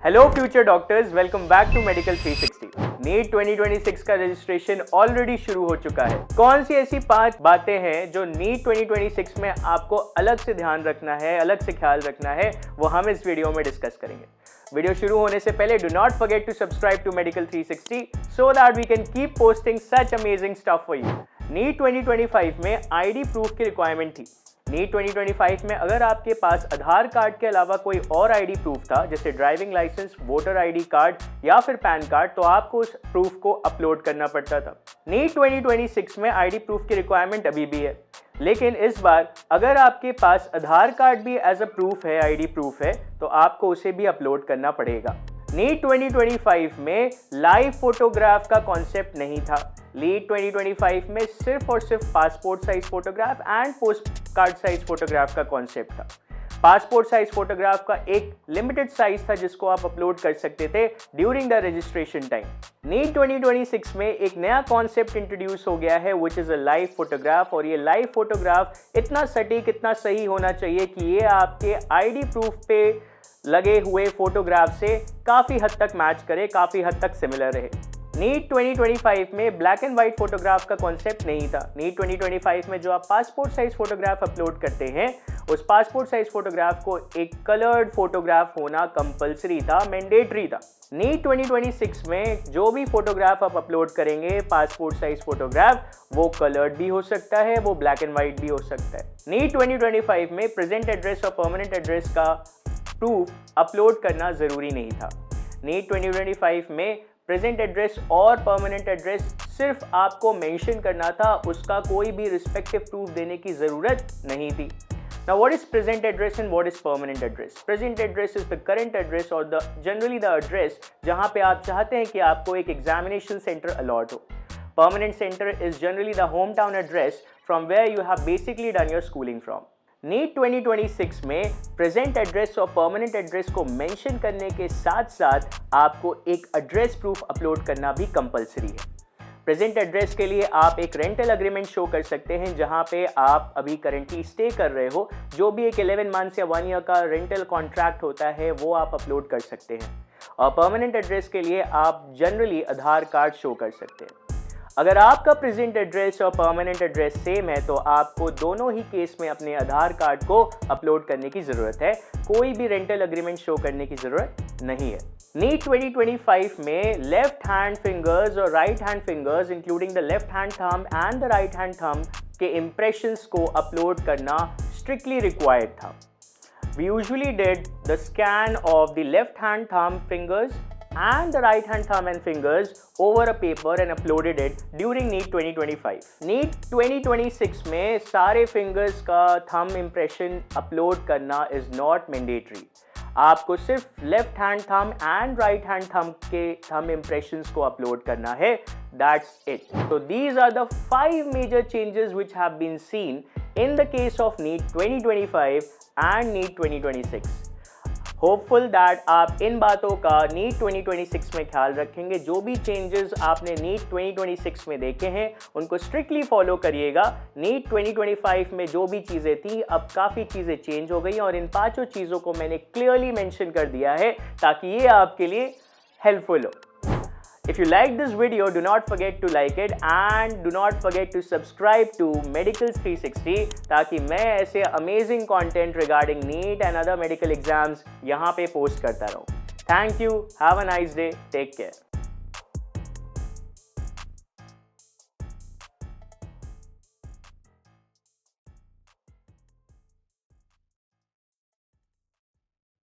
Hello future doctors, welcome back to medical 360। NEET 2026 का registration already शुरू हो चुका है। कौन सी ऐसी 5 बातें हैं जो नीट 2026 में आपको अलग से ध्यान रखना है, अलग से ख्याल रखना है, वो हम इस वीडियो में डिस्कस करेंगे। वीडियो शुरू होने से पहले do not forget to subscribe to medical 360 so that we can keep posting such amazing stuff for you. NEET 2025 में आईडी प्रूफ की रिक्वायरमेंट थी। नीट 2025 में अगर आपके पास आधार कार्ड के अलावा कोई और आईडी प्रूफ था, जैसे driving licence, voter ID card या फिर पैन कार्ड, तो आपको उस प्रूफ को अपलोड करना पड़ता था। नीट 2026 में आईडी प्रूफ की रिक्वायरमेंट अभी भी है, लेकिन इस बार अगर आपके पास आधार कार्ड भी एज अ प्रूफ है, आईडी प्रूफ है, तो आपको उसे भी अपलोड करना पड़ेगा। नीट 2025 में लाइव फोटोग्राफ का कॉन्सेप्ट नहीं था। नीट 2025 में सिर्फ और सिर्फ passport size photograph and post card size photograph का कॉन्सेप्ट था। पासपोर्ट साइज फोटोग्राफ का एक लिमिटेड साइज था जिसको आप अपलोड कर सकते थे during the registration time. NEET 2026 में एक नया कॉन्सेप्ट इंट्रोड्यूस हो गया है which is a live photograph, और ये लाइव फोटोग्राफ इतना सटीक, इतना सही होना चाहिए कि ये आपके आईडी प्रूफ पे लगे हुए फोटोग्राफ से काफी हद तक मैच करे, काफी हद तक सिमिलर रहे। नीट 2025 में ब्लैक एंड व्हाइट फोटोग्राफ का कॉन्सेप्ट नहीं था। नीट 2025 में जो आप पासपोर्ट साइज फोटोग्राफ अपलोड करते हैं, उस पासपोर्ट साइज फोटोग्राफ को एक कलर्ड फोटोग्राफ होना कंपलसरी था, मैंडेटरी था। नीट 2026 में जो भी फोटोग्राफ आप अपलोड करेंगे, पासपोर्ट साइज फोटोग्राफ, वो कलर्ड भी हो सकता है, वो ब्लैक एंड व्हाइट भी हो सकता है। नीट 2025 में प्रेजेंट एड्रेस और परमानेंट एड्रेस का प्रूफ अपलोड करना जरूरी नहीं था। नीट 2025 में प्रेजेंट एड्रेस और परमानेंट एड्रेस सिर्फ आपको मेंशन करना था, उसका कोई भी रिस्पेक्टिव प्रूफ देने की जरूरत नहीं थी। Now what is present address and what is permanent address? Present address is the current address or the generally the address जहां पे आप चाहते हैं कि आपको एक examination center allot हो। Permanent center is generally the hometown address from where you have basically done your schooling from. NEET 2026 में प्रेजेंट एड्रेस और परमानेंट एड्रेस को मेंशन करने के साथ साथ आपको एक एड्रेस प्रूफ अपलोड करना भी कंपलसरी है। प्रेजेंट एड्रेस के लिए आप एक रेंटल एग्रीमेंट शो कर सकते हैं जहां पे आप अभी करंटली स्टे कर रहे हो, जो भी एक 11 मंथ्स या 1 ईयर का रेंटल कॉन्ट्रैक्ट होता है वो आप अपलोड कर सकते हैं। और परमानेंट एड्रेस के लिए आप जनरली आधार कार्ड शो कर सकते हैं। अगर आपका प्रेजेंट एड्रेस और परमानेंट एड्रेस सेम है तो आपको दोनों ही केस में अपने आधार कार्ड को अपलोड करने की ज़रूरत है, कोई भी रेंटल एग्रीमेंट शो करने की ज़रूरत नहीं है। नीट 2025 में लेफ्ट हैंड फिंगर्स और right hand fingers including the left hand thumb and the right hand thumb के इम्प्रेशंस को अपलोड करना स्ट्रिक्टली रिक्वायर्ड था। We usually did the scan of the left hand thumb fingers and the right hand thumb and fingers over a paper and uploaded it during NEET 2025. NEET 2026 में सारे fingers का thumb impression upload करना is not mandatory. आपको सिर्फ left hand thumb and right hand thumb के thumb impressions को upload करना है। That's it. So these are the 5 major changes which have been seen in the case of NEET 2025 and NEET 2026. Hopeful that आप इन बातों का NEET 2026 में ख्याल रखेंगे। जो भी चेंजेस आपने नीट 2026 में देखे हैं उनको स्ट्रिक्टली फॉलो करिएगा। नीट 2025 में जो भी चीज़ें थी, अब काफ़ी चीज़ें चेंज हो गई और इन 5 चीज़ों को मैंने क्लियरली मेंशन कर दिया है ताकि ये आपके लिए हेल्पफुल हो। If you like this video, do not forget to like it and do not forget to subscribe to Medicals 360 ताकि मैं ऐसे amazing content regarding NEET and other medical exams यहाँ पे post करता रहूँ। Thank you, have a nice day, take care.